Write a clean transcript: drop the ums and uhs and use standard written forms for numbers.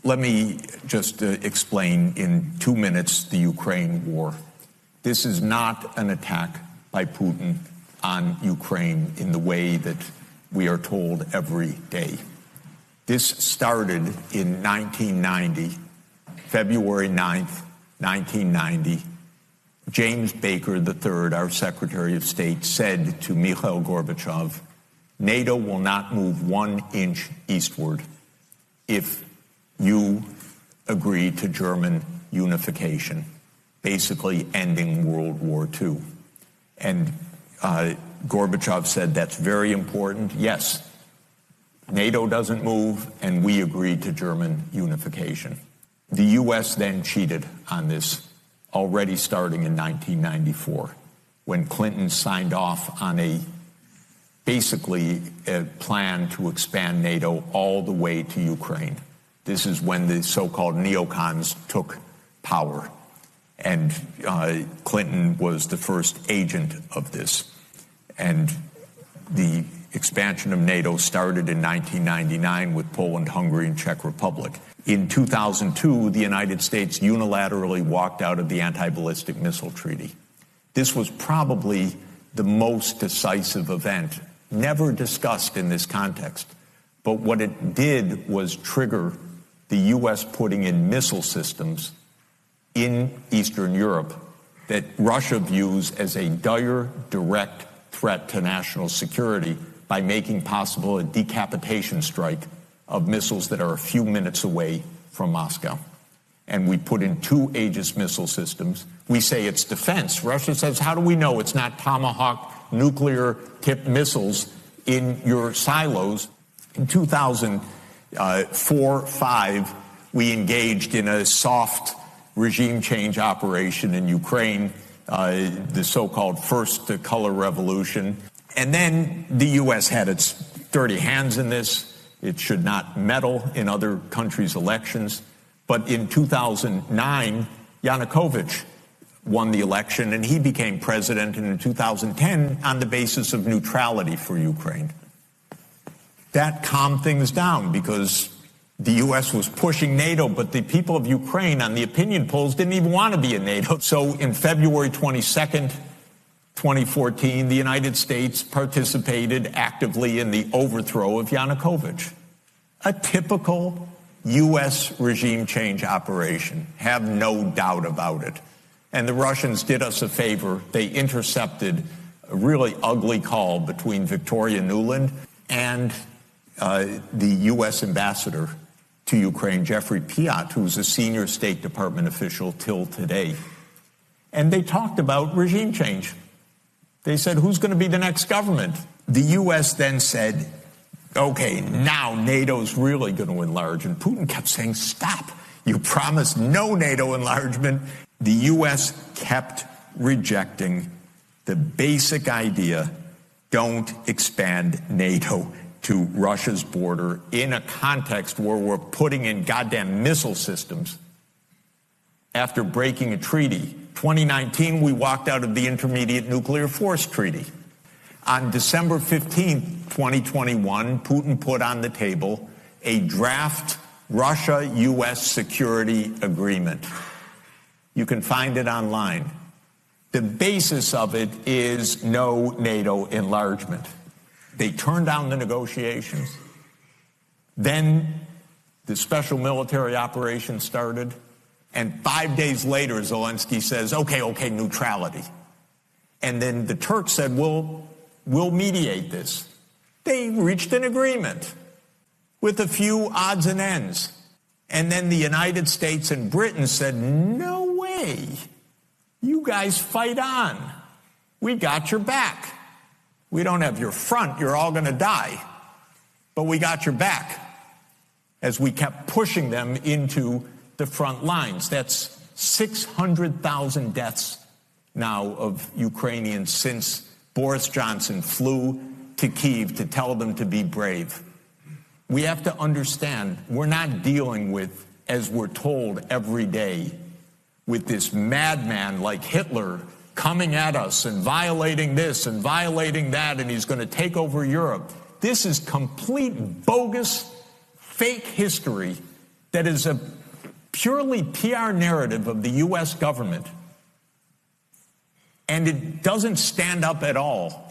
Let me just explain in 2 minutes the Ukraine war. This is not an attack by Putin on Ukraine in the way that we are told every day. This started in 1990, February 9th, 1990. James Baker III, our Secretary of State, said to Mikhail Gorbachev, NATO will not move 1 inch eastward if you agree to German unification, basically ending World War II. And Gorbachev said that's very important. Yes, NATO doesn't move, and we agreed to German unification. The U.S. then cheated on this, already starting in 1994, when Clinton signed off on basically a plan to expand NATO all the way to Ukraine. This is when the so-called neocons took power, and Clinton was the first agent of this. And the expansion of NATO started in 1999 with Poland, Hungary, and Czech Republic. In 2002, the United States unilaterally walked out of the anti-ballistic missile treaty. This was probably the most decisive event, never discussed in this context. But what it did was trigger the U.S. putting in missile systems in Eastern Europe that Russia views as a dire, direct threat to national security by making possible a decapitation strike of missiles that are a few minutes away from Moscow. And we put in 2 Aegis missile systems. We say it's defense. Russia says, how do we know it's not Tomahawk nuclear-tipped missiles in your silos? In 2004-05, we engaged in a soft regime change operation in Ukraine, the so-called First Color Revolution. And then the U.S. had its dirty hands in this. It should not meddle in other countries' elections. But in 2009, Yanukovych won the election, and he became president, and in 2010 on the basis of neutrality for Ukraine. That calmed things down because the U.S. was pushing NATO, but the people of Ukraine on the opinion polls didn't even want to be in NATO. So in February 22nd, 2014, the United States participated actively in the overthrow of Yanukovych. A typical U.S. regime change operation, have no doubt about it. And the Russians did us a favor. They intercepted a really ugly call between Victoria Nuland and the U.S. ambassador to Ukraine, Jeffrey Piot, who's a senior State Department official till today. And they talked about regime change. They said, who's going to be the next government? The U.S. then said, okay, now NATO's really going to enlarge. And Putin kept saying, stop. You promised no NATO enlargement. The U.S. kept rejecting the basic idea, don't expand NATO to Russia's border in a context where we're putting in goddamn missile systems after breaking a treaty. 2019, we walked out of the Intermediate Nuclear Force Treaty. On December 15, 2021, Putin put on the table a draft Russia-U.S. security agreement. You can find it online. The basis of it is no NATO enlargement. They turned down the negotiations. Then the special military operation started. And 5 days later, Zelensky says, okay, neutrality. And then the Turks said, we'll mediate this. They reached an agreement with a few odds and ends. And then the United States and Britain said, no way. You guys fight on. We got your back. We don't have your front. You're all going to die. But we got your back as we kept pushing them into the front lines. That's 600,000 deaths now of Ukrainians since Boris Johnson flew to Kyiv to tell them to be brave. We have to understand we're not dealing with, as we're told every day, with this madman like Hitler coming at us and violating this and violating that, and he's going to take over Europe. This is complete bogus, fake history that is a purely PR narrative of the U.S. government, and it doesn't stand up at all